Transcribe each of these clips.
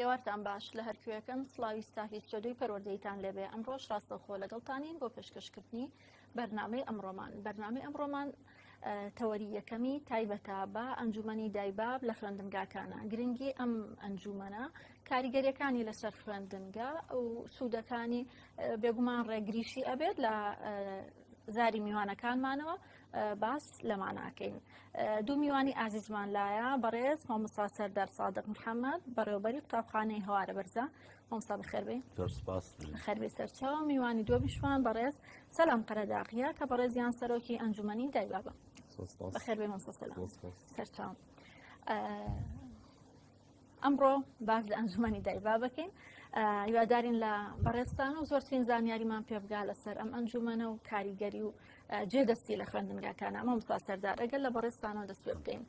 ئێوارتان باش لە هەرکوێکن سڵاویستا هیچ جۆدوی پەروەردەیتان لێبێ ئەمڕۆژ ڕاستەوخۆ لەگەڵتانین بۆ پێشکەشکردنی بەرنامەی ئەمڕۆمان تەوەری یەکەمی تایبەتە بە ئەنجومەنی دایباب لە خوێندنگاکانە. گرنگی ئەم ئەنجومەنە کاریگەریەکانی لەسەر خوێندنگە و سوودەکانی بێگومان ڕێگریشی ئەبێت لە زاری میوانەکانمانەوە باس لەماناکەین. دوو میوانی ئازیزمان لایە بەڕێز مامۆستا سەردار سادق محەممەد بەڕێوەبەری قوتابخانەی هەوارە بەرزە. مامۆستا بەخێربێ. خەربێ سەرچاوە. میوانی دووەمیشمان بەڕێز سەلام قەرەداغیە کە بەڕێزیان سەرۆکی ئەنجومەنی دایبابە. بەخێربێ مامۆستا سەلام سەرچاوم. ئەمڕۆ باس لە ئەنجومەنی دایباب بکەین. یوادارین لە بەڕێستان و زۆرترین زانیاریمان پێ بگا لەسەر ئەم ئەنجومەنە و کاریگەری و جێدەستی لە خوێندنگاکانە. مامۆستا سەردار ئەگەر لە بەڕێستانەوە دەست پێ بکەین،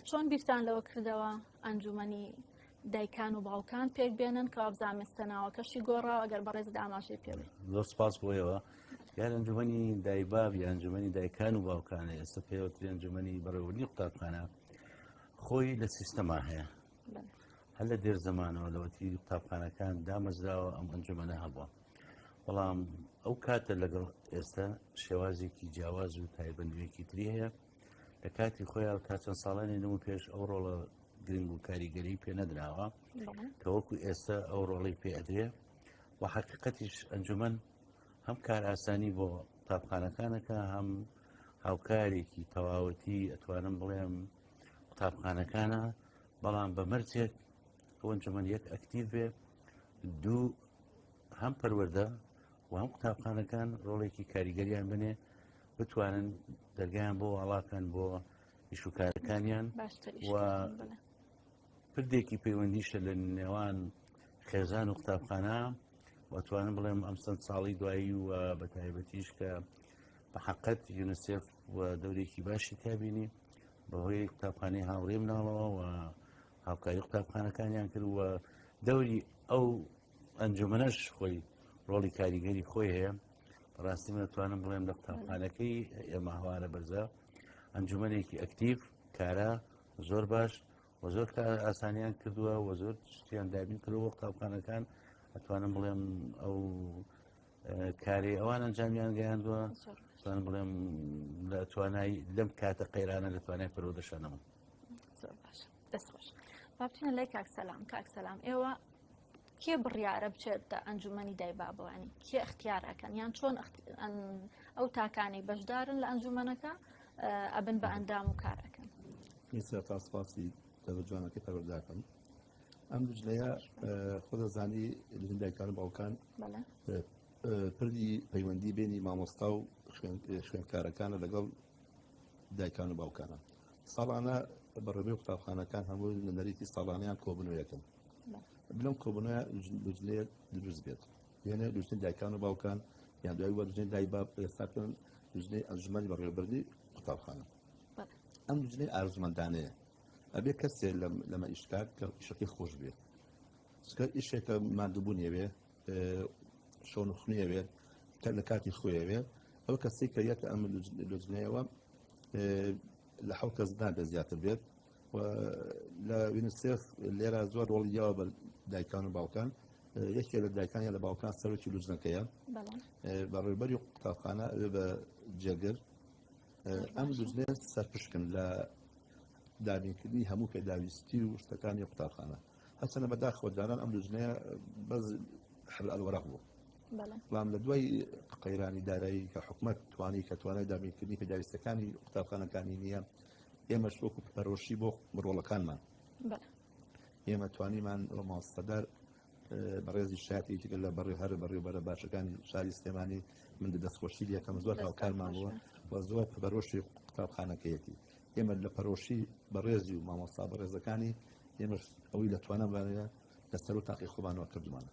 چۆن بیرتان لەوە کردەوە ئەنجومەنی دایکان و باوکان پێک بێنن کە ئابزانمێستەناوەکەشی گۆڕاوە ئەگەر بەڕێز ئاماژەی پێ بێت؟ زۆر سپاس بۆیەوە. یان ئەنجومەنی دایباب یا ئەنجومەنی دایکان و باوکانە ئێستا پێوتری ئەنجومەنی بەڕێوەبەری قوتابخانە خۆی لە سیستەما هەیە. هەر لە دێر زەمانەوە لەوەتی قوتابخانەکان دامەزراوە ئەم ئەنجومەنە هەبووە، بەڵام ئەو کاتە لەگەڵ ئێستا شێوازێکی جیاواز و تایبەندیەکی تری هەیە. لە کاتی خۆیان تا چەند ساڵانی نەموو پێش ئەو ڕۆڵە گرنگ و کاریگەری پێ نەدراوە کە وەکو ئێستا ئەو ڕۆڵی پێ ئەدرێ و حەقیقەتیش ئەنجومەن هەم کار ئاسانی بۆ قوتابخانەکانەکە هەم هاوکارێکی تەواوەتی ئەتوانم بڵێم قوتابخانەکانە، بەڵام بە مەرجێک ئەو ئەنجومەن یەک ئەکتیڤ بێ، دوو هەم پەروەردە و هەم قوتابخانەکان ڕۆڵێکی کاریگەریان بنێ بتوانن دەرگایان بۆ وڵاکەن بۆ ئیشوکارەکانیان و پردێکی پەیوەندیشە لە نێوان خێزان و قوتابخانە وەتوانم بڵێم ئەم چەند ساڵی دوایی و بە تایبەتیش کە بە حەقەت یونیسێف و دەورێکی باشی تابینی بەهۆی قوتابخانەی هاوڕێ مناڵەوە و هاوکاری قوتابخانەکانیان کرد و دەوری ئەو ئەنجومەنەش خۆی ڕۆڵی کاریگەری خۆی هەیە. ڕاستی من دەتوانم بڵێم لە قوتابخانەکەی ئێمە هەوارە بەرزە ئەنجومەنێکی ئەکتیڤ کارا زۆر باش و زۆر ئاسانیان کردووە و زۆر شتیان دابین کردەوە قوتابخانەکان. ئەتوانم بڵێم ئەو کارێ ئەوان ئەنجامیان گەیاندووە، توانم بڵێم لە توانای لەم کاتە قەیرانە لە توانای پەروەردەشانەوە. زۆر باش، دەست خۆش. با بچینە لای کاکسەلام. ئێوە کێ بڕیارە بچێتە ئەنجومەنی دایبابەوانی؟ کێ اختیارەکەن یان چۆن ئەو تاکانی بەشدارن لە ئەنجومەنەکە ئەبن بە ئەندام و کارەکەن؟ تا سپاسی دەوەجوانەکەی پەروەردەکەم. ئەم دوجلەیە خۆ دەزانی لەژن دایکان و باوکان پردی پەیوەندی بینی مامۆستا و خوێندکارەکانە لەگەڵ دایکان و باوکانە. ساڵانە بەڕێوەبەری قوتابخانەکان هەموو لە نەریتی ساڵانیان کۆبنەوەیەکەن. بلەم کۆبنەوە دوجلەیە دروست بێت، یانە دوژنەی دایکان و باوکان یان دوای وە دوژنەی دایباب ئێستاکەن دوژنەی ئەنجومەنی بەڕێوەبەری قوتابخانە. ئەم دوجلەی ئارزومەندانەیە ئەبێ کەسێ لەمە ئیشکار کە ئیشەکەی خۆش بێت، چکە ئیشێکە مادووبوونیەوێ شۆنخنیەوێت لە کاتی خۆیەوێ ئەو کەسی کە یەکە ئەم دوجلەیەوە لە حەوت کەسدان بە زیاتر بێت و لە یونیسێف لێرە زۆر ڕۆڵی یاوە بە دایکان و باوکان. یەکێک لە دایکان یا لە باوکان سەرۆکی لوجنەکەیە بەڕێوەبەری قوتابخانە بە جێگر ئەم دوجلەیە سەرپشکن لە دابینکردنی هەموو پێداویستی و شتەکانی قوتابخانە. هەچەنە بەداخەوەدانان ئەم دوجلەیە بەس حەبل ئەلوەرەق بوو، بەڵام لە دوای قەیرانی دارایی کە حکومەت توانی کە توانای دابینکردنی پێداویستەکانی قوتابخانەکانی نییە، ئێمەش وەکو پەرۆشی بۆ مرۆڵەکانمان ئێمە توانیمان ڕۆمانسەدار بەڕێزی شایەتی تر لە بەڕێ هەر بەڕێوەبەرە باشەکانی شاری سلێمانی من دەستخۆشی یەکەم زۆر هاوکارمان بووە و زۆر بەرۆشی قوتابخانەکەیەتی. ئێمە لە پەرۆشی بەڕێزی و مامۆستا بەڕێزەکانی ئێمە ئەوەی لە توانەمانەیە لەسەر و تاقی خۆمانەوە کردومانە.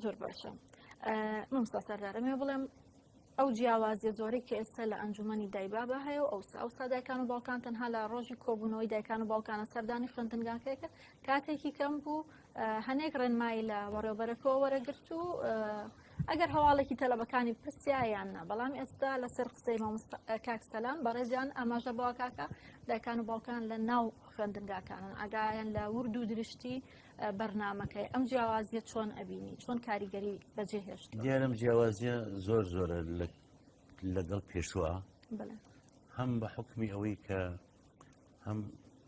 زۆر باشە. مامۆستا سەردار ئەمێ بڵێم ئەو جیاوازیە زۆرەی کە ئێستا لە ئەنجومەنی دایبابە هەیە و ئەوسا دایکان و باوکان تەنها لە ڕۆژی کۆبوونەوەی دایکان و باوکانە سەردانی خوێندنگاکەیەکە کاتێکی کەم بوو هەنێک ڕێنمایی لە بەڕێوەبەرەکەوە وەرەگرت و ئەگەر هەواڵێکی تەلەبەکانی پرسیایاننا بەڵام ئێستا لەسەر قسەی کاک سەلام بەڕێزیان ئاماژە بەوە کاکە دایکان و باوکان لە ناو خوێندنگاکانن ئاگایان لە ورد و درشتی بەرنامەکەی ئەم جیاوازیە چۆن ئەبینی چۆن کاریگەری بەجێهێشت دیارم جیاوازیە زۆر زۆرە لەگەڵ پێشوە هەم بە حکمی ئەوەی کە هەم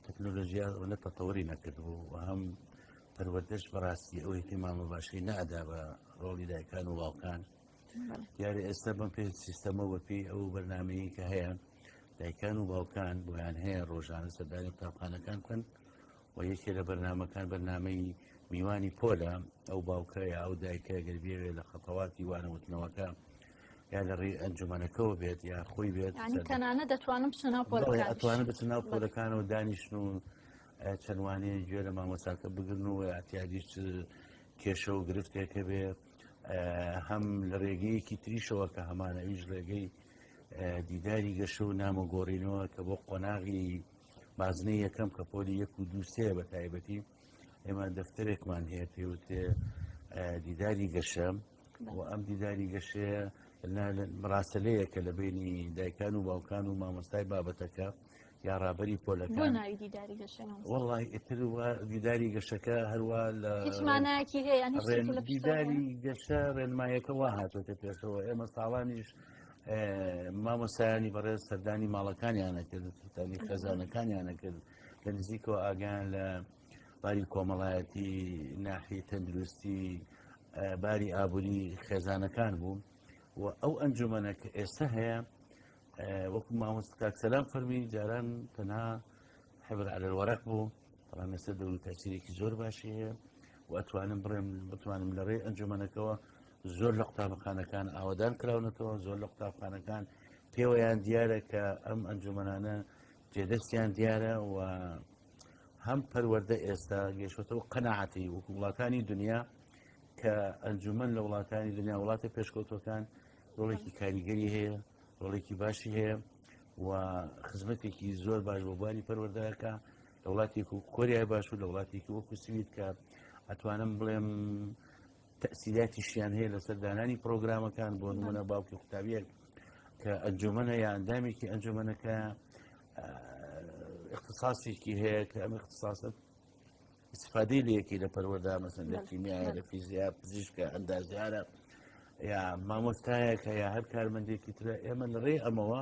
تەکنۆلۆژیا لە تەتەوەری نەکردبوو و هەم پەروەردەش بەڕاستی ئەوەی پێ مامە باشی نەئەدا بە ڕۆڵی دایکان و باوکان دیارە ئێستا بەم پێ سیستەمەوە پێی ئەو بەرنامەیە کە هەیە دایکان و باوکان بۆیان هەیە ڕۆژانە سەردانی قوتابخانەکان بکەن و یەکێ لە بەرنامەکان بەرنامەی میوانی پۆلە ئەو باوکە یا ئەو دایکە گەربێوێ لە خەتەواتی وانەوتنەوەکە یا لە ڕێی ئەنجومەنەکەەوە بێت یا خۆی بێت تەنانە دەتوانم ئەتوانێت بچ ناو پۆلەکانەوە دانیشن و چەندوانەیە گوێ لە مامۆساکە بگرن و ئاتیادیش کێشە و گرفتێکە بێ هەم لە ڕێگەیەکی تریشەوە کە هەمانەویش ڕێگەی دیداری گەشە و نامۆگۆڕینەوە کە بۆ قۆناغی بازنەی یەکەم کە پۆلی 1 و 2 3 بە تایبەتی ئێمە دەفتەرێکمان هەیە پێوتێ دیداری گەشە و ئەم دیداری گەشەیە ڕاستەلەیە کە لە بینی دایکان و باوکان و مامۆستای بابەتەکە یا ڕابەری پۆلەکان وەڵی ئتر دیداری گەشەکە هەروە لە دیداری گەشە ڕێنمایەکە وا هاتوۆتە پێشەوە ئێمە ساڵانیش مامۆسایانی بەڕێز سەردانی ماڵەکانیانە کرد تانی خەزانەکانیانە کرد لە نزیکەوە ئاگیان لە باری کۆمەڵایەتی ناحیە تەندروستی باری ئابووری خێزانەکان بوو و ئەو ئەنجومەنە کە ئێستا هەیە وەکو مامۆستا کاک سەلام فەرمی جاران تەنها حبر عەلە الوەرەق بوو بەڵام ئێستا دەور تاثیرێکی زۆر باشی هەیە و ئەتوانم بڕێم بتوانم لە ڕێی ئەنجومەنەکەەوە زۆر لە قوتابخانەکان ئاوادان کراونەتەوە زۆر لە قوتابخانەکان پێوەیان دیارە کە ئەم ئەنجومەنانە جێدەستیان دیارە و هەم پەروەردە ئێستا گەیشتەوە قەناعەتی وەکو وڵاتانی دنیا کە ئەنجومەن لە وڵاتانی دنیا وڵاتە پێشکەوتەکان ڕۆڵێکی کاریگەری هەیە ڕۆڵێکی باشی هەیە و خزمەتێکی زۆر باش بۆ بواری پەروەردەکە لە وڵاتێک و کۆریای باش و لە وڵاتێکی وەکو سوید کە ئەتوانم بڵێم تەسیلاتی هەیە لەسەر دانانی پرۆگرامەکان بۆ نمونە باوکی قوتابیەک کە ئەنجومەنە یا ئەندامێکی ئەنجومەنەکە اختصاسێکی هەیە کە ئەم اختصاسە استفادەی لەیەکی لە پەروەردا مەسەن لە کیمیایە لە فیزیا پزیشکە ئەندازیارە یا مامۆستایەکە یا هەر کارمەندێکی ترە ئێمە لە ڕێ ئەمەوە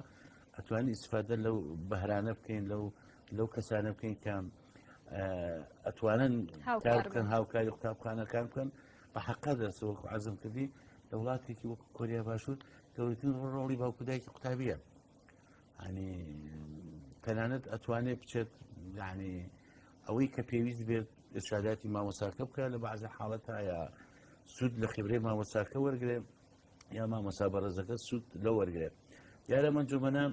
ئەتوانی استفادە لەو بەهرانە بکەین لەو کەسانە بکەین کە ئەتوانن کار بکەن هاوکاری قوتابخانەکان بکەن بە حەقا دەرسەوەکو عەزم کردی لە وڵاتێکی وەکو کۆریا باشوور گەورەترین ڕۆڵی باوکودایکی قوتابیە ینی تەنانەت ئەتوانێت بچێت یعنی ئەوەی کە پێویست بێت ئرشاداتی مامۆساکە بکە لە بەعزە حاڵەتە یا سوود لە خبرەی مامۆساکە وەرگێ یا مامۆسا بەڕێزەکە سوود لە وەرگێ دیارە ئەنجومەنە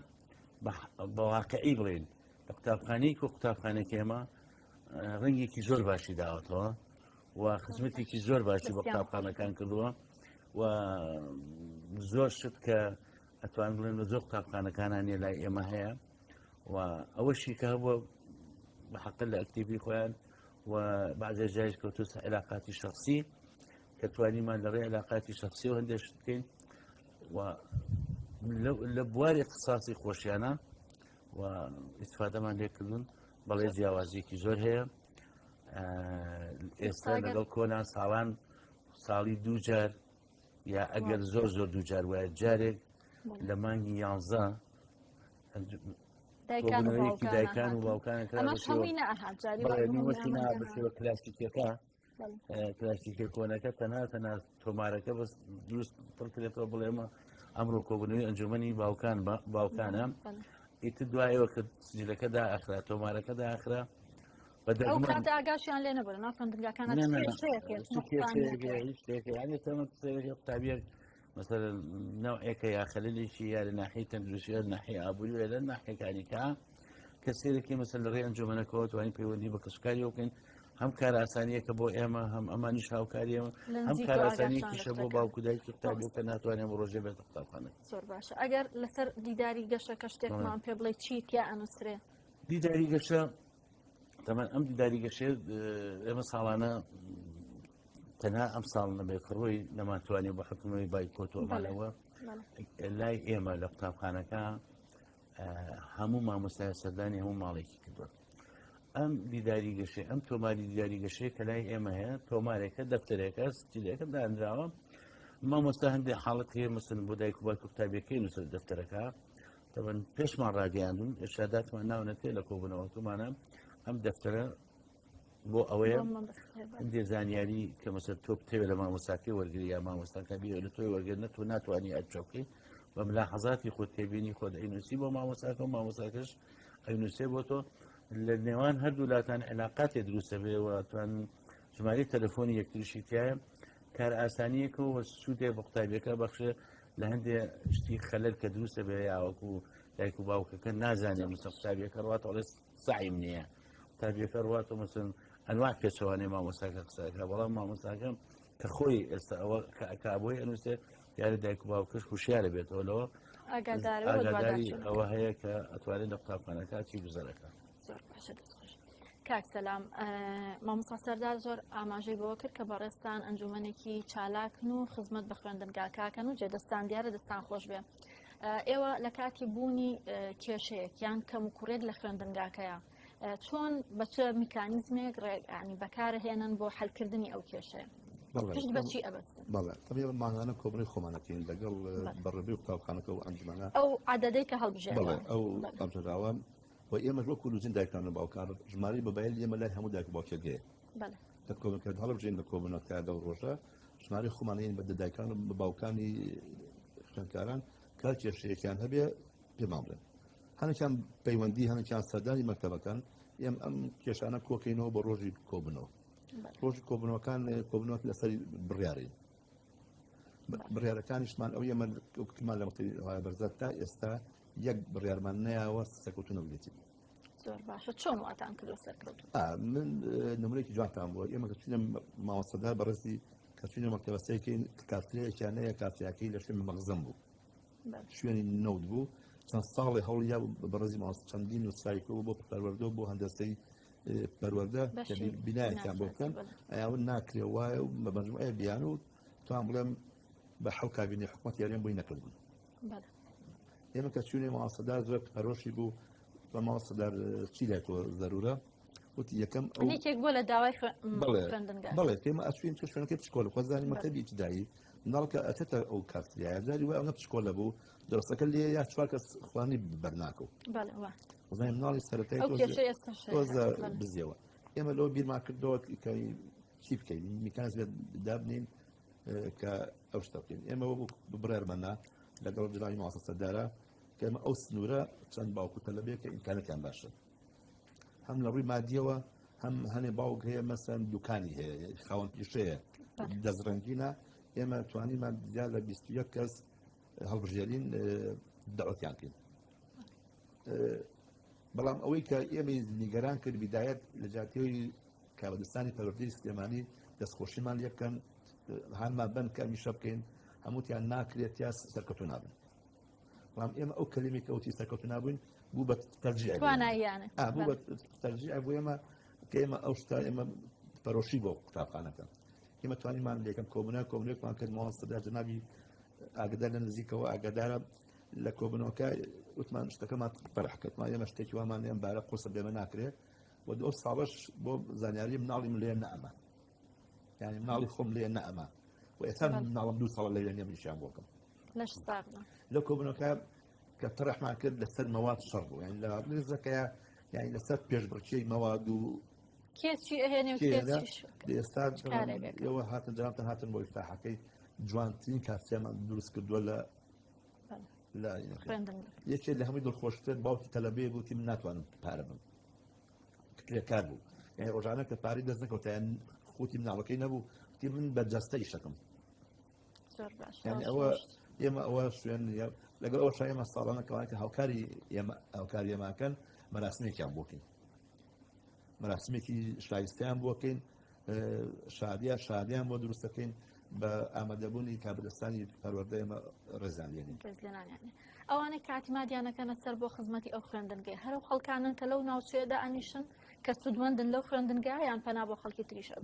بە واقعی بڵێن لە قوتابخانەیەکی و قوتابخانێکی ئێمە ڕەنگێکی زۆر باشی داوەتەوە و خزمەتێکی زۆر باشی بە قوتابخانەکان کردووە و زۆر شت کە ئەتوان بڵێن لە زۆر قوتابخانەکانانیە لای ئێمە هەیە و ئەوەشی کە هەبووە بەحەقە لە ئەکتیڤی خۆیان و بعضێ جایش کەوتوس علاقاتی شخصی کە توانیمان لە ڕێ علاقاتی شخصی و هەندێک شت بکەین و لە بواری اختصاصی خۆشیانە و ئیستفادەمان لێکردون بەڵێ جیاوازیەکی زۆر هەیە ئێستا لەگەڵ کۆنا ساڵان ساڵی 2 جار یا ئەگەر زۆر 2 جار وایە جارێک لە مانگی 11 دایکان و باوکانەکەوەشینا بەشێوە کلاسیکەکە کلاسیکە کۆنەکە تەنها تۆمارەکە بەس دروست پڕکرێتەوە بڵێمە ئەمڕۆ کۆبوونەوەی ئەنجومەنی باوکانە ئیتر دوایەوە کە سجلەکە داخرا تۆمارەکە داخرا ئاگاشیان لێ نەبوو قوتابیەک مثلا نوعێکە یا خەلەلێکی یا لە ناحیەی تەندروستی لە ناحیەی ئابووری و لە ناحیەکانیکە کە سێرەی مەسەر لە ڕێ ئەنجومەنەکەەوە توانین پەیوەندی بە کەسوکاری بکەین هەم کار ئاسانیەکە بۆ ئێمە هەم ئەمانیش هاوکاریەوە هەم کار ئاسانیەکیشە بۆ باوکودایکی قوتابی کە ناتوانێت بە ڕۆژێ بێتە قوتابخانە. زۆر باشە ئەگەر لەسەر دیداری گەشەکە شتێکمان پێ بڵێ چی تیا ئەنووسرێ دیداری گەشە تەمان ئەم دیداری گەشێ ئێمە ساڵانە تەنها ئەم ساڵ نەبێت ڕۆی نەماتوانێت بە حکومەوەی بایکۆت ومانەوە لای ئێمە لە قوتابخانەکە هەموو مامۆستای سەردانی هەموو ماڵێکی کردووە. ئەم دیداری گەشەی ئەم تۆماری دیداری گەشەی کە لای ئێمە هەیە تۆمارێکە دەفتەرێکە ستیلەکە دانراوە مامۆستا هەندێک حاڵەت هەیە مەسن بۆ دایک و باوکو قوتابیەکەی نووسەر دەفتەرەکە تەبەن پێشمان ڕاگەیاندون ئێشاداتمان ناونەتێ لە کۆبوونەوەتومانە ئەم دەفتەرە بۆ ئەوەیە هەندێک زانیاری کە مەسەر تۆ بتەوێت لە مامۆستاکەی وەرگری یا مامۆستاکە بێ لە تۆی وەرگرنە تۆ ناتوانانی ئەچۆکەی بە ملاحەزاتی خۆت تێبینی خۆت ئەینوسی بۆ مامۆستاکە و مامۆستاکەش ئەینوسێ بۆ تۆ لە نێوان هەردوو لاتان علاقاتێ دروستە بێەوە توان ژمارەی تەلەفۆنی یەکتریشی تایە کار ئاسانیەکە و سوودێ بە قوتابیەکە بەخشە لە هەندێک شتی خەلەر کە دروستە بێ یاوەکو دایک و باوکەکە نازانێت مستە قوتابیەکە ڕاتە ئەڵێ سعیم نییە قوتابیەکە ڕاتە مەسن ئەنواع پێچەوانێ مامۆستاکە قسەکە بەڵام مامۆستاکەم کە خۆی ئێستا ئەوە کابۆی ئەنووسێ یارە دایک و باوکەش هوشیارە بێتەوە لەوە ئاگاداری ئەوە هەیە کە ئەتوانێت لە قوتابخانەکە چی گوزەرەکە. کاک سەلام مامۆستا سەردار زۆر ئاماژەی بەوە کرد کە بەڕێستان ئەنجومەنێکی چالاکن و خزمەت بە خوێندنگاکاکەن و جێدەستان دیارە دەستان خۆش بێ. ئێوە لە کاتی بوونی کێشەیەک یان کەم و کوڕێک لە خوێندنگاکەیە چۆن بە چه میکانیزمێک ڕێگانی بەکارهێنن بۆ حەلکردنی ئەو کێشەیە پشت بەچی ئەبەستن؟ بەڵێ تەبێ ماهانە کۆبنەی خۆمانەکەین لەگەڵ بەڕێبەی قوتابخانەکە و ئەنجومەنە ئەو عادەدەی کە هەڵبژێن ئەو ئەمجراوە و ئێمە وەکو لوزین دایکان و باوکان ژماری بەبایل ئێمە لای هەموو دایک و باوکێگەیە لە کۆبنەکە هەڵبژێن لە کۆبنەکە دە ڕۆژە ژماری خۆمانەیەن بە دایکان و بە باوکانی خوێندکاران کار کێشەیەکیان هەبێ پێمان بڵێن هەنێکیان پەیوەندی هەنێکیان سەردانی مەکتەبەکان ئەم کێشانە کۆکەینەوە بە ڕۆژی کۆبنەوە ڕۆژی کۆبنەوەکان کۆبنەوەک لەسەری بڕیارین بڕیارەکانیشمان ئەو ئێمەمان لە مەکتەبی بەرزەت تا ئێستا یەک بڕیارمان نەیاوە سەرکەوتنە بێتی. زۆر باشە چۆن واتان کردو سەرکەوتن؟ من نمونەیەکی جوانتان بووە ئێمە کە چوینە مامۆستەدار بەڕێزی کە چوینە مەکتەبەسەیەکەین کارترەیەکیان هەیە کارتیاکەی لە شوێن مەغزەم بوو شوێنی نەوت بوو چەند ساڵی هەوڵیا بەڕێزی مامۆستا چەندین نووسراوی بۆ پەروەردە بۆ هەندەسەی پەروەردە کە بینایەکیان بۆ بکەن ئەیاون ناکرێ وایە و بە مەجموعەیە بیان و توان بڵێم بە حەو کابینی حکومەت یاریان بۆی نەکردبوون. ئێمە کە چوونێ مامۆستەدار زۆر پەرۆشی بوو بە مامۆستەدار چی لای تۆ زەرورە وتی یەکەم ئەوێک بۆ لە داوای خوێندنگا بەڵێ پێمە ئەچوین تۆ شوێنەکەی پشکۆلە خۆزانی مەکتەبی ئیبتیدایی ناڵکە ئەتێتە ئەو کارتریایە جاری وای ئەو نە پشکۆلە بوو دەرسەکە لێ یا چوار کەس خوانی بەرناکە و زانیم ناڵی سەرەتایی تۆزە بزیەوە ئێمە لەوە بیرمان کردەوە چی بکەین میکانیزمێک دابنین کە ئەو شتە بکەین ئێمە بڕێرمەنا لەگەڵ جناوی مامۆستا سەردارە کە ئێمە ئەو سنوورە چەند باوکوتە لەبێ کە ئیمکانەکان باشە هەم لە ڕووی مادیەوە هەم هەنێ باوک هەیە مەسەن دوکانی هەیە خاوەن پیشەیە دەزڕەنگینە ئێمە توانیمان زیاد لە 21 کەس هەڵبژێرین دەوەتیان کرد بەڵام ئەوەی کە ئێمە نیگەران کرد بیدایەت لە جاتیەوەی کابدستانی پەروەردەی سلێمانی دەستخۆشیمان لێ بکەن هانمان بن کە میشە بکەین هەمووتیان ناکرێت یا سەرکەوتو نابن بەڵام ئێمە ئەو کەلیمەی کەوتی سەرکەوتو نابووین بوو بە تەرجیع بوو بە تەرجیع بوو ئێمە کە ئێمە ئەو شتا ئێمە پەرۆشی بۆ قوتابخانەکە ئێمە توانیمان لێکەم کۆبنەوەکمان کرد مامۆستەدار جەنابی ئاگادار لە نزیکەوە ئاگادارە لە کۆبنەوەکە وتمان شتەکەمان پەرح کردمان ئێمە شتێکی وامان ئێمە بارە قورسە بێمە ناکرێت و دۆ ساڵەش بۆ زانیاری مناڵیم لێ نەئەمە یعنی مناڵی خۆم لێ نەئەمە و ئێستا مناڵم 2 ساڵە لە وێنێ منیشیان بۆکەم لە کۆبنەوەکە کە تەرەحمان کرد لەسەر مەواد شەڕ بوو یعنی لە ڕێزەکەیە یعنی لەسەر پێشبڕکێی مەواد و ئێستا ئێوە هاتن جانتان هاتن بۆ ئیفتاحەکەی جوانترین کارتیامان دروست کردووە لە یەکێک لە هەمووی دڵخۆشتر باوکی تەلەبێ بووتی من ناتوانم پارە بم کار بوو یعنی ڕۆژانە کە پارەی دەست نەکەوتیان خوتی مناڵەکەی نەبوو تی من بەرجەستەی شەکەم یعنی ئەوە ئێمە ئەوە شوێن لەگەڵ ئەوە ئێمە ساڵانەکەوان کە هاوکاری ئێماکەن مەراسمێکیان بۆکەین مەراسمێکی شایستەیان بۆکەین شادیان بۆ دروستەکەین بە ئامادەبوونی کابدستانی پەروەردە ئێمە ڕێزان لێنین ئەوانە کاتیمادیانەکەنە سەر بۆ خزمەتی ئەو خوێندنگەی هەرو خەڵکانن کە لەو ناوچێدا ئەنیشن کە سودمەندن لەو خوێندنگا یان پەنا بۆ خەڵکی تریشە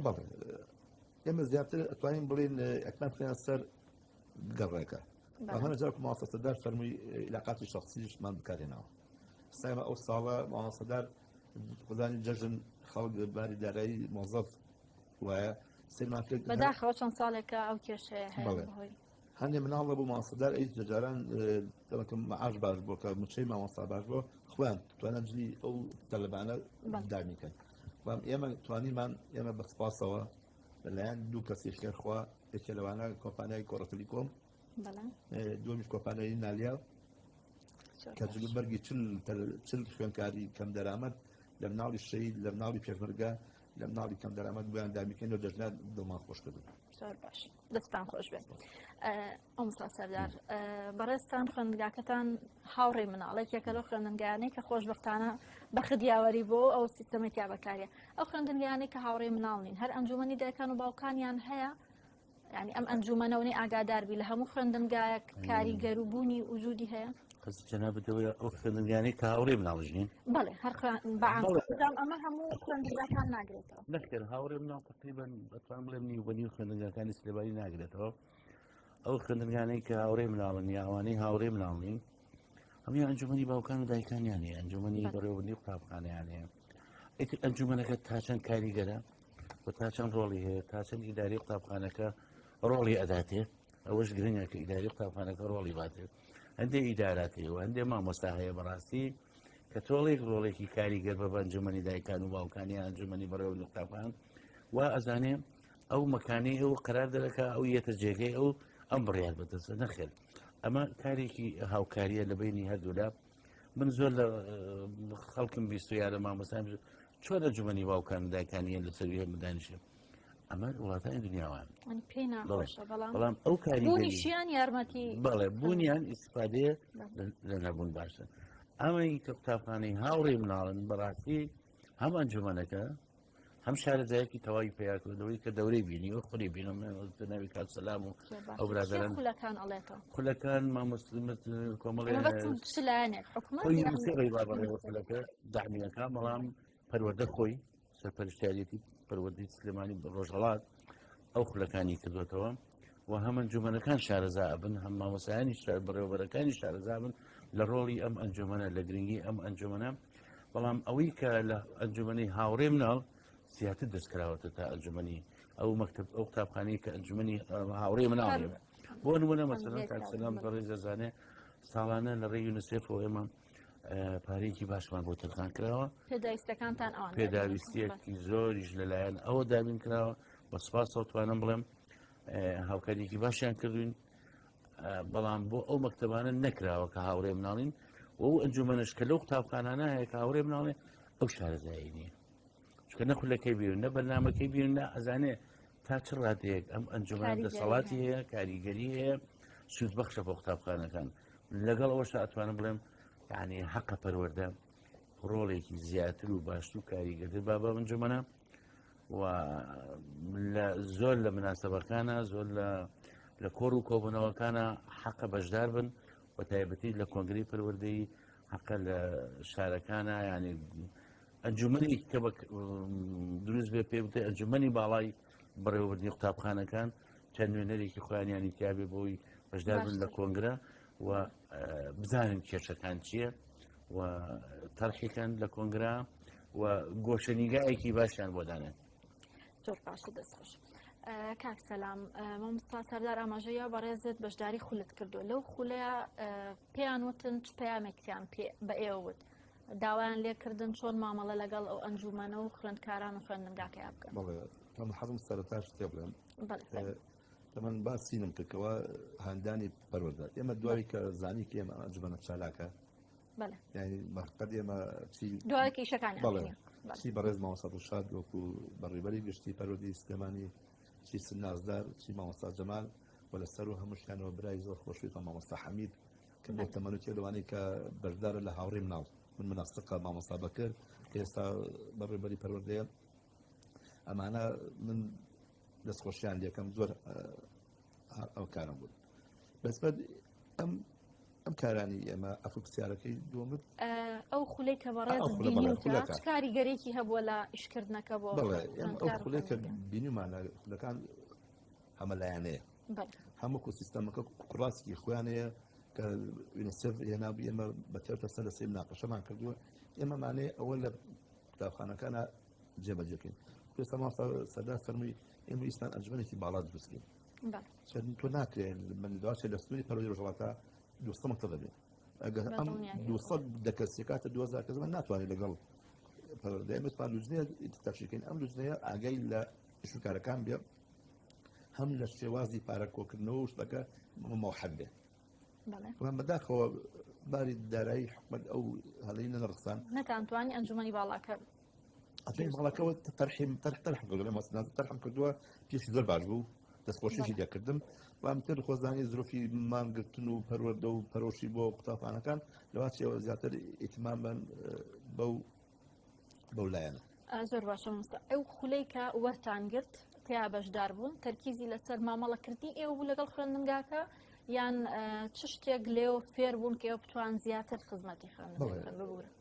ئێمە زیاتر ئەتوانین بڵێن ئەکمان بکەین سەر گەڕێکە هەمە جاک ماسەدار فەرمووی علاقاتی شخصیشمان بکارێنەوە سایمە ئەو ساڵە ماسەدار خزانی جەژن خەڵک باری دارایی مۆزەف وایە سێمان کرد بەداخەوە چەند ساڵێکە ئەو کێشەیە هەیە بەهۆی هەندێک مناڵە بوو ماسەدار ئەی جەجاران دەڵکم مەعاش باش بۆ کە موچەی مامۆستا باش بۆ خوێن توانە جلی ئەو تەلەبانە دامیکەن ئێمە توانیمان ئێمە بەسپاسەوە لەلایەن دوو کەسی خێرخوا یەکێ لەوانە کۆمپانیای کۆڕەتلیکۆم دومیش کۆمپانیای نالیا کە جلوبەرگی چل خوێنکاری کەم دەرامەت لە مناڵی شەید لە مناڵی پێشمەرگە لە مناڵی کەم دەرامەت بۆیان دامیکەن و دەژنات دڵمان خۆش کردن زۆر باش دەستان خۆش بێت ئەمسا سەردار بەڕێستان خوێندنگاکەتان هاوڕێ مناڵێک یەکە لەو خوێندنگانەی کە خۆشبەختانە بەخدیاوەری بۆ ئەو سیستەمەی تیا بەکارە ئەو خوێندنگانەی کە هاوڕێ مناڵ نین هەر ئەنجومەنی دایکان و باوکانیان هەیە ینی ئەم ئەنجومەنەوەی ئاگاداربی لە هەموو خوێندنگایەک کاریگەر و بوونی وجودی هەیە جەنابەتەوە ئەو خوێندنگانەی کە هاوڕێ مناڵژنین بەڵێ هەر ئەمە هەموو خوێندنگاکان ناگرێتەوە نەکرد هاوڕێ مناڵ تقریبان بەتوان بڵێم نیوبەنی خوێندنگەکانی سلێبانی ناگرێتەوە ئەو خوێندنگانەی کە هاوڕێ مناڵن یاوانەی هاوڕێ مناڵنین هەمووی ئەنجومەنی باوکان و دایکانیانێ ئەنجومەنی بەڕێوەبردنی قوتابخانەیانەیە ئەنجومەنەکە تا چەند کاریگەرە و تا چەند ڕۆڵی هەیە تا چەند ئیداری قوتابخانەکە ڕۆڵی ئەداتێ ئەوەش گرنگە کە ئیداری قوتابخانەکە ڕۆڵی باتێت هەندێک ئیداراتەیە و هەندێک مامۆستا هەیە بەڕاستی کە تۆڵێک ڕۆڵێکی کاریگەر بە ئەنجومەنی دایکان و باوکانی ئەنجومەنی بەڕێوەبردنی قوتابخان وا ئەزانێ ئەو مەکانەی ئەو قەرار دەرەکە ئەو یەتە جێگەی ئەو ئەم بڕیار بەدەستە نەخێت ئەمە کارێکی هاوکاریە لە بینی هەردوولا من زۆر لە خەڵکم بیست و یارە مامۆستام چۆن ئەنجومەنی باوکان و دایکانیە لەسەر هێ بدانیشێ ئەمە وڵاتانی دنیاوان بەڵام ئەو کاریگەریشیان یارمەتی بەڵێ بوونیان ئیسفادەیە لە نەبوون باشە ئەمەی کە قوتابخانەی هاوڕێ مناڵن بەڕاستی هەم ئەنجومەنەکە هەم شارەزایەکی تەواوی پیاکردەوەی کە دەورەی بینی و خوری بینم ناوی کات سەلام و ئەو برادران خولەکان مامۆستمت کۆمەڵێنێکەکە دامیەکان بەڵام پەروەردە خۆی سەرپەرشتیارەتی پەروەردەی سلێمانی ڕۆژهەڵات ئەو خولەکانی کردوێتەوە و هەم ئەنجومەنەکان شارەزا بن هەم مامۆسایانی بەڕێوەبەرەکانی شارەزا بن لە ڕۆڵی ئەم ئەنجومەنە لە گرنگی ئەم ئەنجومەنە بەڵام ئەوەی کە لە ئەنجومەنی هاوڕێ مناڵ زیاتر دەستکراوەتە تا ئەنجومەنی ئەو مەکتب ئەو قوتابخانەی کە ئەنجومەنی هاوڕێ مناڵ بۆ نمونە مەسەڵەن کاکسەلام بەڕێز دەزانێ ساڵانە لە ڕێی یونیسێفەوە ئێمە پارێکی باشمان بۆ تەرخان کراوە پێداویستەکانتان ئەوان پێداویستیەکی زۆریش لەلایەن ئەوە دابین کراوە بە سوپاسەوە توانم بڵێم هاوکاریکی باشیان کردوین بەڵام بۆ ئەو مەکتەبانە نەکراوە کە هاوڕێ مناڵین و ئەو ئەنجومەنەش کە لەو قوتابخانانە هەیە کە هاوڕێ مناڵێ ئەو شارەزایی نییە چکە نەخولەکەی بیرن نە بەرنامەکەی بیرن نە ئەزانێ تا چ ڕادەیەک ئەم ئەنجومەن دەسەڵاتی هەیە کاریگەری هەیە سوودبەخشە بۆ قوتابخانەکان لەگەڵ ئەوەشتا ئەتوانم بڵێم یعنی حەقە پەروەردە ڕۆڵێکی زیاتر و باشتر و کاریگەرتر با بە ئەنجومەنە و زۆر لە مناسەبەکانە زۆر لە کۆڕ و کۆبوونەوەکانە حەقە بەشدار بن و تایبەتی لە کۆنگری پەروەردەی حەقە لە شارەکانە ینی ئەنجومەنی کە دروست بێ پێ بتێ ئەنجومەنی باڵای بەڕێوەبردنی قوتابخانەکان چەند نوێنەرێکی خۆیانیانی تیابێ بۆی بەشدار بن لە کۆنگرە و بزانن کێشەکان چییە و تەرحیکەن لە کۆنگرا و گۆشەنیگایەکی باشیان بۆ دانێن زۆر باشە دەستخۆش کاک سەلام مامۆستا سەردار ئاماژەیە بەڕێزت بەشداری خولت کردو لەو خولەیە پێیان وتن چ پەیامێکیان بە ئێوە وت داوایان لێکردن چۆن مامەڵە لەگەڵ ئەو ئەنجومەنە و خوێندکاران و خوێندنگاکەیان بکەن بەڵێ حەزم سەرەتاش تێ بڵێم من باسینم کردەوە هەندانی پەروەردە ئێمە دوایی کە زانی کە ئێمە ئەنجومەنە چالاکە یعنی بەقەت ئێمە دوایەکی شەکانی چی بەڕێز مامۆستا دڵشاد وەکو بەڕێوەبەری گشتی پەروەردەی سلێمانی چی سنازدار چی مامۆستا جەمال و لەسەر و هەمووشیانەوە برای زۆر خۆشویتە مامۆستا حەمید کە بۆ تەمەنوتی لەوانەی کە بەشدارە لە هاوڕێ مناڵ من مناسقە مامۆستا بەکرد کە ئێستا بەڕێوەبەری پەروەردەیە ئەمانە من دەستخۆشیان لەکەم زۆر ئەو کارم بوو بەسبەت ئەم کارانی ئێمە ئەفکسیارەکەی دووەمت ئەو خولەی کە بەڕێز کاریگەرێکی هەبووە لە ئیشکردنەکە بۆ ئەو خولەی کە بینیمانە خولەکان هەمە لایەنەیە بەڵێ هەموو سیستەمەکە کوڕاستی خۆیانەیە کە یونیسف هێنابوو ئێمە بە تێوتە سەر لەسەر مناقەشەمان کردووە ئێمەمانەیە ئەوە لە قوتابخانەکانە جێبەجێکەین پێستا مافە سەردار فەرمووی ئێمە ئیسمان ئەنجومەنێکی باڵا دروستکەین تۆ ناکرێن من دواشە لە سنووری پەروەردی ڕۆژهەڵاتە 200 مەکتەب دەبێت ئەگەر ئەم 200 دەکەسیکاتە 2000 کەس من ناتوانێت لەگەڵ پەروەردەیەمەتمان لوجنەیە تەشکیلکەین ئەم لوجنەیە ئاگەی لە ئیشوکارەکان بێ هەم لە شێوازی پارەکۆکردنەوە و شتەکە مەوحەد بێ بەداخەوە باری دارایی حکومەت ئەو هەڵەینە ڕخسان نەتانتوانی ئەنجومەنی باڵاکە ئەتوانین باڵاکەوە تەرحم کردو تەرحم کردووە پێشی زۆر باش بوو دەستخۆشیشی دەکردم وامتر خۆزانی زرۆفی مانگرتن و پەروەردە و پەرۆشی بۆ قوتابخانەکان لەوات چێوە زیاتر ئیتیمان بن بەو لایەنە زۆر باشە مۆستا ئەو خولەی کە وەرتان گرت تیا بەشدار بوون تەرکیزی لەسەر مامەڵەکردنی ئێوە بوو لەگەڵ خوێندنگاکە یان چ شتێک لێو فێر بوون کە ئێوە بتوان زیاتر خزمەتی خوێندن ببورن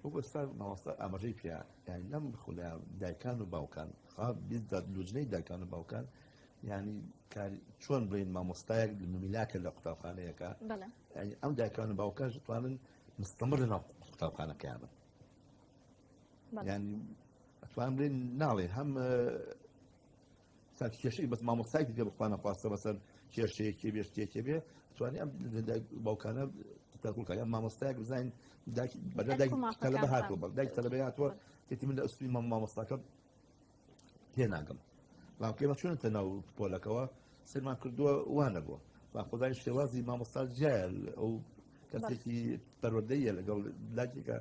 ئێستا مامۆستا ئاماژەی پیا یانی لەم خولە دایکان و باوکان لوجنەی دایکان و باوکان ینی چۆن بڵین مامۆستایەک میلاکە لە قوتابخانەیەەکە ئەم دایکان و باوکان دەتوانن مستەمر لەناو قوتابخانەکەیانن ینی ئەتوان بڵێن ناڵێن هەم کێشەی بەس مامۆستایەکی پێ بخوانە خواستە بەسەر کێشەیەکی بێ شتێکی بێ توانی ئەم باوکانە تەکوڵکە یان مامۆستایەک بزانین تەلەبە هاتووە دایک تەلەبە هاتووە تێتی من لە ئەسوی مامۆستاکە پێ ناگەم لاکێمە چۆنتە ناو پۆلەکەوە سەرمان کردووە وانە بووە خۆدای شێوازی مامۆستا جایە ئەو کەسێکی پەروەردەیە لەگەڵ لاکێکە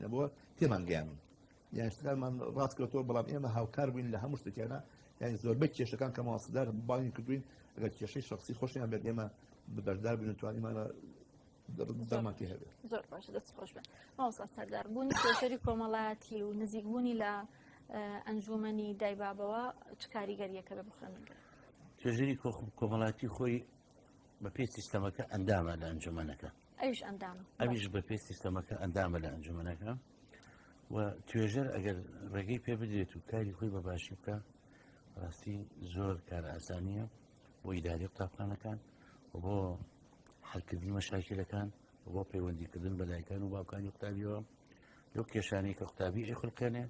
نەبووە تێمان گەیانن یان شتەکانمان ڕاست کردەوە بەڵام ئێمە هاوکار بووین لە هەموو شتێکانە یعنی زۆربەی کێشەکان کە مامۆستادار باوین کردوین ئەگەر کێشەی شخصی خۆشیان بێت ئێمە بەردار بین توانیمانە دەرمانتی هەبێت زۆر باشە دەست خۆش بێت مامۆستا سەردار بوونی کێشەری کۆمەڵایەتی و نزیکبوونی لە ئەنجومەنی دایبابەوە چ کاریگەریەکە بە بخوێنەوە کێژەری کۆمەڵاتی خۆی بە پێی سیستەمەکە ئەندامە لە ئەنجومەنەکە ئەویش بە پێی سیستەمەکە ئەندامە لە ئەنجومەنەکە و توێژەر ئەگەر ڕێگەی پێ بدرێت و کاری خۆی بە باشی بکە ڕاستی زۆر کار ئاسانیە بۆ ئیداری قوتابخانەکان و بۆ حەلکردنی مەشاکلەکان و بۆ پەیوەندیکردن بە لایکان و باوکانی قوتابیەوە لەو کێشانەی کە قوتابی ئیخڵکەنێ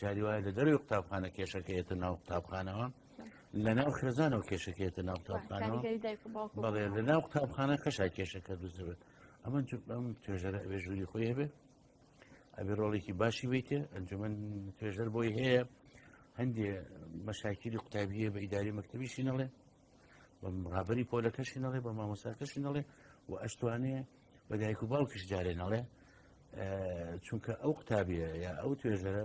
جاری وایە لە دەروی قوتابخانە کێشەکەیەتە ناو قوتابخانەوە لە ناو خێزانەوە کێشەکەیەتە ناو قوتابخانەوە بەڵێ لە ناو قوتابخانە خەشای کێشەکە دروست بێت ئەم توێژەرە ئەبێ ژووری خۆی هەبێ ئەبێ ڕۆڵێکی باشی بیتێ ئەنجومەن توێژەر بۆی هەیە هەندێ مەشاکلی قوتابیە بە ئیداری مەکتەبیشی نەڵێ بە ڕابەری پۆلەکەشی نەڵێ بە مامۆستاکەشی نەڵێ و ئەشتوانێ بە دایک و باوکیش جارێ نەڵێ چونکە ئەو قوتابیە یا ئەو توێژەرە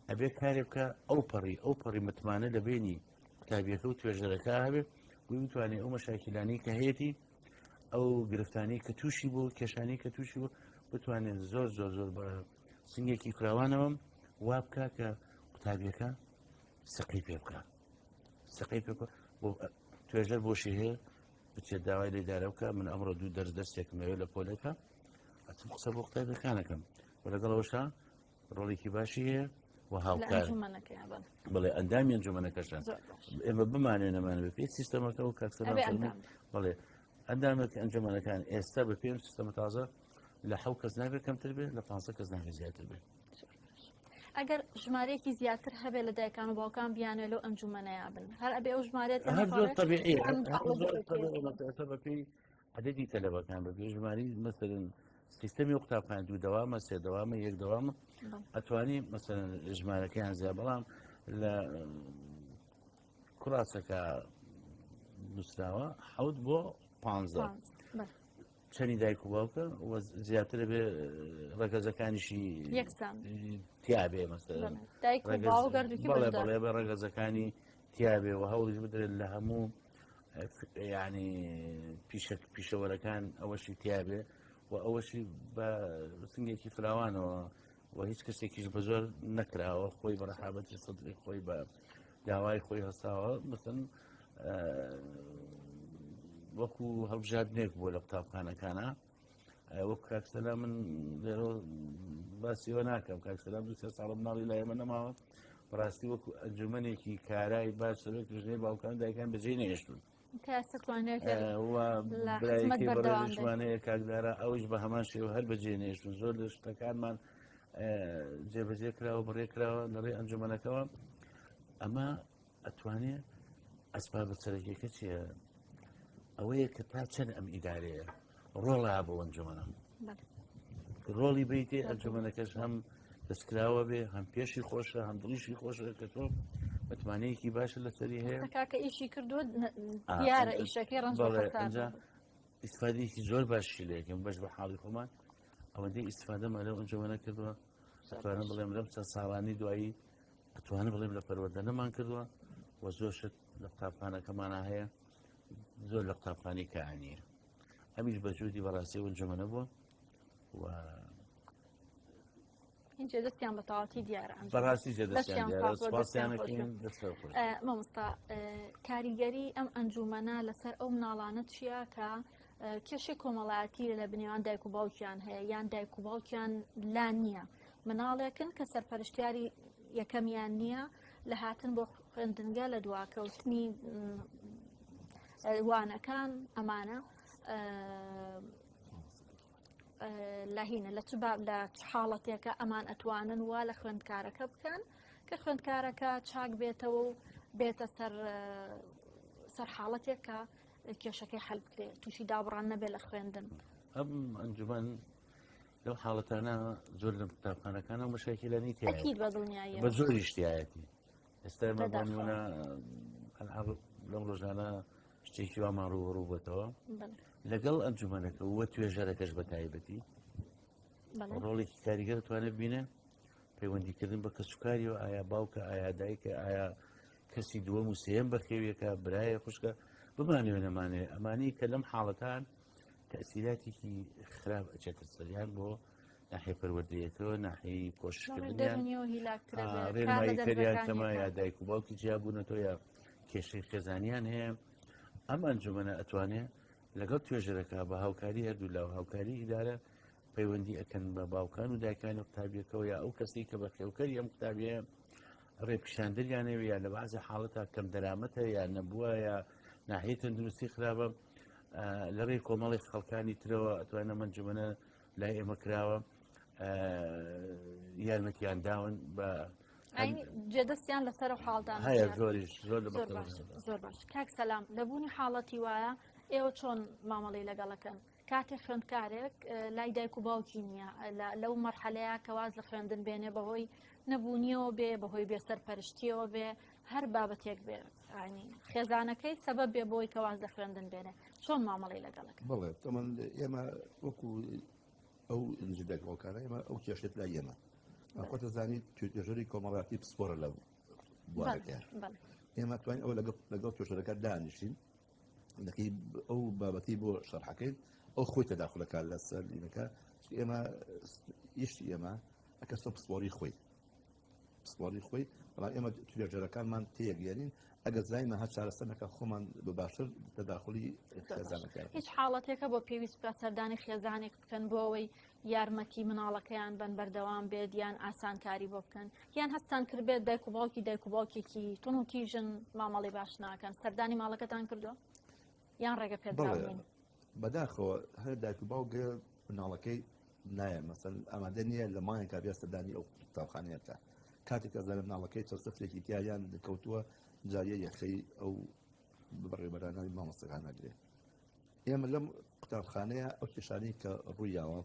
ئەبێ کارێ بکە ئەو پەڕی متمانە لە بینی قوتابیەکە و توێژەرەکە هەبێ بووی بتوانێت ئەو مەشاکلانەی کە هەیەی ئەو گرفتانەی کە تووشی بوو کێشانەی کە تووشی بوو بتوانێت زۆر بە سنگێکی فراوانەوە وا بکە کە قوتابیەکە سەقی پێ بکە سەقی پێ بۆ توێژەر بۆشی هەیە بچێت داوای لێدارە بکە من ئەمڕۆ دوو دەرسێکمەوێ لە پۆلەکە ئەچم قسە بۆ قوتابیەکانەکەم و لەگەڵەوەشە ڕۆڵێکی باشی هەیە و هاوکار بڵێ ئەندامی ئەنجومەنەکەشان ئێمە بمانێ نەمانە بە پێی سیستەمەکە و کاکسەلام بڵێ ئەندامێک ئەنجومەنەکان ئێستا بە پێم سیستەمە تازە لە 7 کەس نابێت کەمتر بێت لە 500 کەس نابێت زیاتر بێت ئەگەر ژمارەیەکی زیاتر هەبێت لە دایکان و باوکان بیانێت لەو ئەنجومەنەیە بن هەر ئەبێ ئەو ژمارەت زۆر طبیعی بەپێی عدەدی تەلەبەکان بە پێ ژماری مەسەرن سیستەمی قوتابخانە دوو دەوامە سێ دەوامە یەک دەوامە ئەتوانی مەسەرەن ژمارەکەیان زیاد بەڵام لە کوڕاسەکە نووسراوە 7 بۆ 15 چەندی دایک و باوکە زیاتر بێ ڕەگەزەکانیشی تیابێ مەسەرەن بەڵێ بە ڕەگەزەکانی تیابێ و هەوڵش بدرێت لە هەموو یعنی پیشەوەرەکان ئەوەشی تیابێ و ئەوەشی بە سنگێکی فراوانەوە و هیچ کەسێکیش بە زۆر نەکراوە خۆی بە ڕەحابەتی سەدری خۆی بە داوای خۆی هەستاوە مثلا وەکو هەڵبژاردنێک بووە لە قوتابخانەکانە وەکو کاکسەلام من لێرە باسیەوە ناکەم کاکسەلام 2-3 ساڵە مناڵی لای ئێمە نەماوە بەڕاستی وەکو ئەنجومەنێکی کارای باش سەرۆک ژنەی باوکان دایکان بەجێ نێشتون برایەکی بەڕێژوانەیە کاکدارە ئەوش بە هەمان شێوە هەر بەجێ نێشتون زۆر لە شتەکانمان جێبەجێ کراوە بڕێکراوە لەڕێ ئەنجومەنەکەەوە ئەمە ئەتوانێت ئەسبابە سەرەکیەکە چییە؟ ئەوەیە کە تا چەند ئەم ئیدارەیە ڕۆڵا بۆ ئەنجومەنە ڕۆڵی بیتێ ئەنجومەنەکەش هەم دەستکراوە بێ هەم پێشی خۆشە هەم دڵیشی خۆشە کە تۆ بەتوانەیەکی باشە لەسەری هەیە کاکە ئیشی کردووە دیارە ئیشەکەی ڕەنج ئیسفادەیەکی زۆر باشی لەکەم بەش بە حاڵی خۆمان ئەوەندەی ئیسفادەمە لەو ئەنجومەنە کردووە ئەتوانە بڵێم لەم چەند ساڵانی دوایی ئەتوانە بڵێم لە پەروەردەنەمان کردووە و زۆر شت لە قوتابخانەکەمانە هەیە زۆر لە قوتابخانەی کەعانیە هەمیش بەجوودی بەڕاستی ئەنجومەنە بووە و اینجا دەستیان بە تەواوەتی دیارە بەڕاستی دەستیانەکەین مامۆستا کاریگەری ئەم ئەنجومەنە لەسەر ئەو مناڵانە چییە کە کێشی کۆمەڵایەتی لە بنێوان دایک و باوکیان هەیە یان دایک و باوکیان لا نییە مناڵێکن کە سەرپەرشتیاری یەکەمیان نییە لە هاتن بۆ خوێندنگە لە دواکەوتنی وانەکان ئەمانە لاهینە لە لە حاڵەتێکە ئەمان ئەتوانن وا لە خوێندکارەکە بکەن کە خوێندکارەکە چاک بێتەوە و بێتە سەر حاڵەتێکە کێشەکەی حەل بکرێت تووشی دابڕان نەبێت لە خوێندن ئەم ئەنجومەن لەو حاڵەتانە زۆر لە قوتابخانەکانە مشاکلانی تێکید بە دڵنیایی بە زۆری شتایەتی ئێستا مەبانیونە لەم ڕۆژانە شتێکی وامان ڕوو بێتەوە لەگەڵ ئەنجومەنەکە وە توێژەرەکەش بە تایبەتی ڕۆڵێکی کاریگەر توانێت بینە پەیوەندیکردن بە کەسوکاریەوە ئایا باوکە ئایا دایکە ئایا کەسی دووەم و سێم بەخێویەکە برایە خوشکە بمانوێ نەمانێ ئەمانەی کە لەم حاڵەتان تەسیراتێکی خراپ ئەچێتە سەریان بۆ ناحیە پەروەردەیەکەوە ناحیەی کۆشکردنیان ڕێنمایی کەریان کەمە یا دایک و باوکی جیابوونەتەوە یا کێشەی خێزانیان هەیە ئەم ئەنجومەنە ئەتوانێت لەگەڵ توێژەرەکە بە هاوکاری هەردوو لاو هاوکاری ئیدارە پەیوەندی ئەکەن بە باوکان و دایکانی قوتابیەکەەوە یا ئەو کەسی کە بە خێوکەری ئەم قوتابیە ڕێپیشاندریانەوە یا لە بەعزە حاڵەتە کەم دەرامەتە یا نەبووە یا ناحیە تەندروستی خراپە لە ڕێی کۆمەڵی خەڵکانی ترەوە ئەتوانە ئەنجومەنە لای ئێمە کراوە یارمەتیان داون بە جێدەستیان لەسەر و حاڵدان هەیە زۆریش زۆر باش کاک سەلام لەبوونی حاڵەتی وایە ئێوە چۆن مامەڵی لەگەڵەکەن کاتێک خوێندکارێک لای دایک و باوکی نییە لەو مەرحەلەیە کەواز لە خوێندن بێنێ بەهۆی نەبوونیەوە بێ بەهۆی بێسەر پەرشتیەوە بێ هەر بابەتێک بێ خێزانەکەی سەبەب بێ بۆی کەواز لە خوێندن بێنێ چۆن مامەڵی لەگەڵەکە بڵێ تەمەن ئێمە وەکو ئەو دایکڵکانە ئێمە ئەو کێشێت لای ئێمە خۆتە زانیت توێژەری کۆمەڵاتی پسپۆرە لە بوارەکە ئێمە توانین ئەو لەگەڵ توێژەرەکە دانیشین لەکەی ئەو بابەتی بۆ شەرحەکەین ئەو خۆی تەداخلەکە لەسەر لینەکە ئێمە ئیشتی ئێمە ئەکەسە پسپۆری خۆی بەڵام ئێمە توێژەرەکانمان تێگەێنین ئەگەر زایمە هەر چارەسەرەکە خۆمان بەباشتر تەداخلی خێزانەکە هیچ حاڵەتێکە بۆ پێویست بە سەردانی خێزانێک بکەن بۆ ئەوەی یارمەتی مناڵەکەیان بن بەردەوام بێت یان ئاسانکاری بۆ بکەن یان هەستان کردبێت دایک و باوکێکی تون و تیژن مامەڵی باش ناکەن سەردانی ماڵەکەتان کردووە یان ڕێگە پێداڵێن بەداخەوە هەر دایک و باوکە مناڵەکەی نایە مەسەن ئامادە نییە لە مایان کابیا سەردانی ئەو قوتابخانەیەتە کاتێک ئەزانە مناڵەکەی چەسەفرێکی تیایان کەوتووە جاریە یەخەی ئەو بڕێبەرانەوەی مامۆستەکان نەگرێت ئێمە لەم قوتابخانەیە ئەو کێشانەی کە ڕوویاوە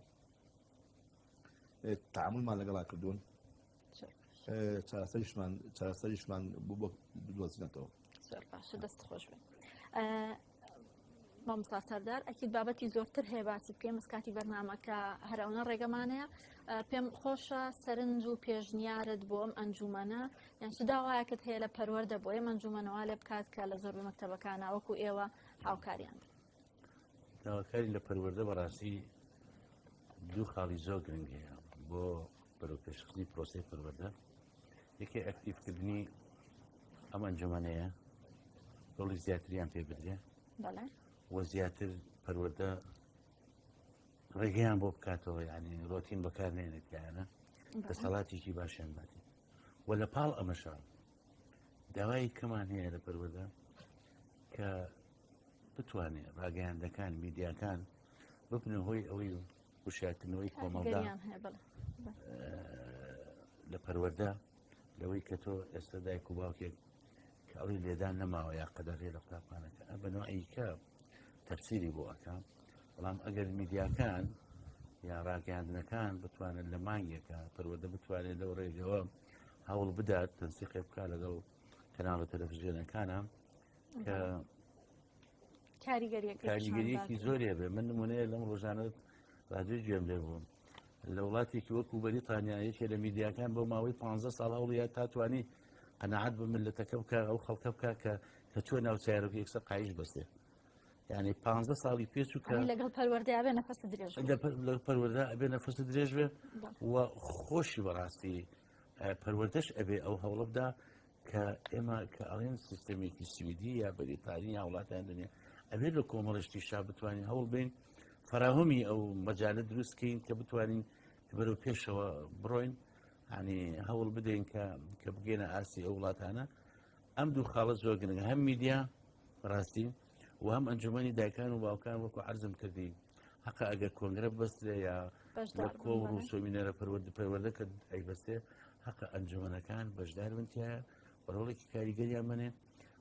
تعاملمان لەگەڵا کردوون چارەسەریشمان بوو بۆ بدۆزینەتەوە زۆر باشە دەست خۆش بێت مامۆستا سەردار ئەکید بابەتی زۆرتر هەیە باسی بکەین مەسکاتی بەرنامەکە هەرەونە ڕێگەمانەیە پێم خۆشە سەرنج و پێشنیارت بۆ ئەم ئەنجومەنە یان چ داوایەکت هەیە لە پەروەردە بۆ ئێمە ئەنجومەنەوە لێ بکات کە لە زۆر مەکتەبەکانە وەکو ئێوە هاوکاریان داواکاری لە پەروەردە بەڕاستی دوو خاڵی زۆر گرنگ هەیە بۆ بەرەوپێشخستنی پرۆسەی پەروەردە یەکێ ئەکتیڤکردنی ئەم ئەنجومەنەیە ڕۆڵی زیاتریان پێ بدرێ وە زیاتر پەروەردە ڕێگەیان بۆ بکاتەوە یعنی ڕۆتین بەکارنێنێتیانە دەسەڵاتێکی باشیان باتی و لە پاڵ ئەمەشە داوای کەمان هەیە لە پەروەردە کە بتوانێت ڕاگەیاندەکان میدیاکان ببنە هۆی ئەوەی وشارکردنەوەی کۆمەڵدا لە پەروەردە لەوەی کە تۆ ئێستا دایک و باوکێک کە ئەوەی لێدان نەماوە یا قەدەغێ لە قوتابخانەکە بەنوعی کە تەفسیری بۆ ئەەکەم بەڵام ئەگەر میدیاکان یا ڕاگەاندنەکان بتوانن لە مانگێکە پەروەردە بتوانێت لەو ڕێگەوە هەوڵ بدات تەنسیقی بکات لەگەڵ کەناڵە تەلەڤیزیۆنەکانە کە کاریگەریەکی زۆرێ بێ. من نمونەیە لەم ڕۆژانە رادیۆ گوێم لێ بووم لە وڵاتێکی وەکو بەریتانیا یەکێ لە میدیاکان بۆ ماوەی 15 ساڵ هەوڵیات تاتوانی قەناعەت بە ملەتەکە بکە ئەو خەڵکە بکە کە چۆن ناوچارەکە یەکسەر قایش بەستێ. یعنی 15 ساڵی پێچ و کە لەگەڵ پەروەردە ئەبێ نەفەس درێژ لە پەروەردە ئەبێ نەفەس درێژ بێ و خۆشی بەڕاستی پەروەردەش ئەبێ ئەو هەوڵە بدا کە ئێمە کە ئەڵێن سیستەمێکی سویدی یا بەریتانی یا وڵاتیان دنیا ئەبێت لە کۆمەڵشتی شا بتوانین هەوڵ بین فراهەمی ئەو مەجالە دروستکەین کە بتوانین بەرەو پێشەوە بڕۆین ینی هەوڵ بدەین کە بگەینە ئاسی ئەو وڵاتانە. ئەم دوو خاڵە زۆر گرنگە هەم میدیا بەڕاستی و هەم ئەنجومەنی دایکان و باوکان وەکو عەرزم کردی حەقا ئەگەر کۆنگرە بەستێ یا لە کۆڕ و سۆمینەرە پەروەردە کە ئەیبەستێ حەقا ئەنجومەنەکان بەشدار بنتیایە بەڕۆڵێکی کاریگەریان منێ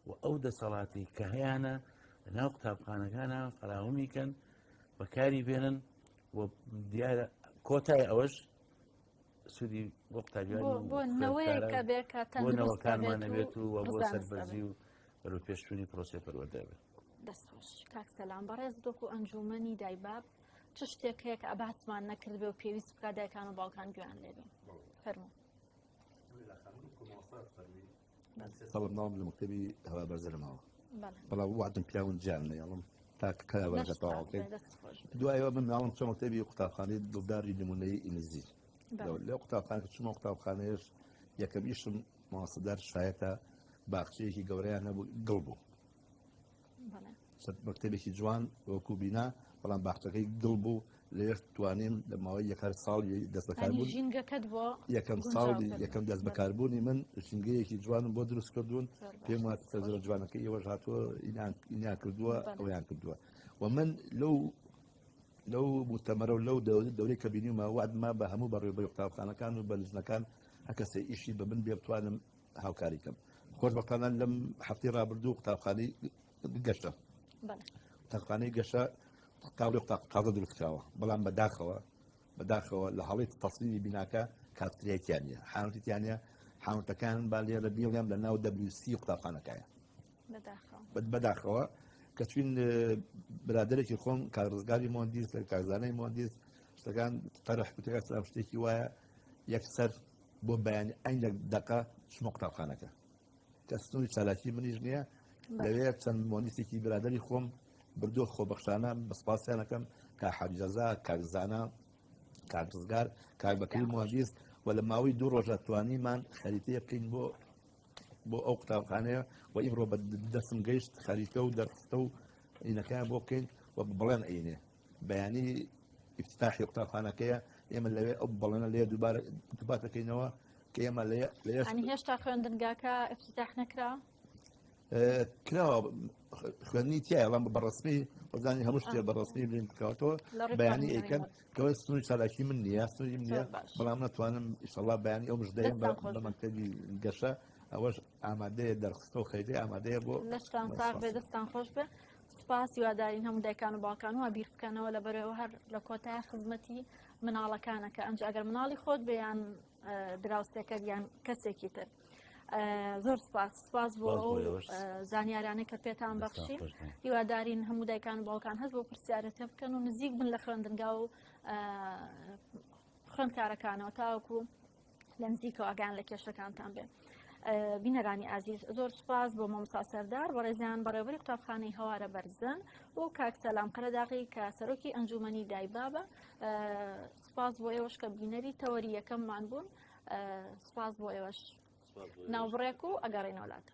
و ئەو دەسەڵاتی کە هەیەە لەناو قوتابخانەکانە فراهەمیکەن بەکاری بێنن و دیارە کۆتای ئەوەش سوودی بۆ قوتابیانەوەکانمان نەبێت و بۆ سەربەرزی و بەرەو پێشچوونی پرۆسەی پەروەردە بێت. دەستخۆش کاک سەلام بەڕێز دۆکو ئەنجومەنی دایباب چ شتێک هەیە کە ئەباسمان نەکردبێ و پێویست بکە دایکان و باوکان گوێیان لێبێن فەرموو. سەڵم ناوم لە مەکتەبی هەوا بەرزە لەماوە بەڵام وعدم پیاون جیان نەیەڵم تاکە بەرزە تەواوکەین دوایەوە من ناوم چۆن مەکتەبی قوتابخانەی دڵداری نمونەی ئینزی لە قوتابخانەکە چوومە قوتابخانەیەش یەکەم ئیشم ماسەدار شایەتە باخچەیەکی گەورەیان هەبوو گڵ بوو مەکتەبێکی جوان وەکو بینا بەڵام باخچەکەی گڵ بوو لێش توانیم لە ماوەی یەکار ساڵی دەست بەکاربوون یەکەم ساڵی یەکەم دەست بەکاربوونی من ژینگەیەکی جوانم بۆ دروست کردوون پێم واتە سەرجەرە جوانەکە ئێوەش هاتووە ئینیان کردووە ئەویان کردووە و من لەو مؤتەمەرە و لەو دەورەی کە بینیمە وعدما بە هەموو بەڕێوەبەری قوتابخانەکان و بە لژنەکان هەکەسێ ئیشی بە من بێ بتوانم هاوکاری کەم. خۆشبەختانە لەم هەفتەی ڕابردوو قوتابخانەی گەشتە قوتابخانەی گەشە قاولی قازە دروستکراوە بەڵام بەداخەوە لە هەڵی تەسلیمی بیناکە کاتریەکیان نیە حانوتیانە حانوتەکان با لێرە بیڵیان لە ناو WC قوتابخانەکەیە بەداخەوە کە چوین برادێکی خۆم کارڕزگاری مۆندیس لە کارزانەی مۆندیس شتەکان تەرە حکوتەکە سلام شتێکی وایە یەکسەر بۆ بەیانی ئەین لە دەقە چمە قوتابخانەکە کە سنووری چالاکی منیش نییە لەوێ چەند مۆندیسێکی برادری خۆم بردووە خۆبەخشانە بەسپاسیانەکەم کا حەبیجەزا کارزانە کارڕزگار کاربەکەی مۆندیس و لە ماوەی دوو ڕۆژە توانیمان خەریتەیە بکەین بۆ ئەو قوتابخانەیە و ئیمڕۆ بە دەستم گەیشت خەریتە و دەرخستە و عینەکەیان بۆ بکەین و بڵێن عینێ بەیانی افتتاحی قوتابخانەکەیە ئێمە لەوێ ئەو بەڵێنە لێ دووباتەکەینەوە کە ئێمە ینی هێشتا خوێندنگاکە افتتاح نەکرا کراوە خوێندنی تایە بەڵام بەڕسمی وەزانی هەموو شتێ بەڕسمی بین بکاتەوە بەیانی ئەیکەن کەەوە سنووری چالاکی من نییە سنووری من نییە بەڵام نەتوانم ئیشەڵا بەیانی ئەو مژدەیە بە مەکتەبی گەشە ئەوەش ئامادەیە دەرخستە و خەیتەی ئامادەیە بۆ لەشتان ساغ بێ دەستان خۆش بێ سپاس هیوادارین هەموو دایکان و باوکان و بیر بکەنەوە لە بەرەوە هەر لە کۆتای خزمەتی مناڵەکانەکە ئەنج ئەگەر مناڵی خۆت بێیان دراوسێکە یان کەسێکی تر زۆر سپاس بۆ ئەو زانیارانەی کە پێتان بەخشی هیوادارین هەموو دایکان و باوکان هەست بۆ پرسیارەتە بکەن و نزیک بن لە خوێندنگا و خوێندکارەکانەوە تاوەکو لە نزیکەوە ئاگان لە کێشەکانتان بێن. بینەرانی ئازیز زۆر سپاس بۆ مامۆستا سەردار بەڕێزیان بەڕێوەبەری قوتابخانەی هەوارە بەرزن و کاک سەلام قەرەداغی کە سەرۆکی ئەنجومەنی دایبابە سپاس بۆ ئێوەش کە بینەری تەوەری یەکەممان بوون سپاس بۆ ئێوەش ناوبڕێک و ئەگەڕێنەوەلات.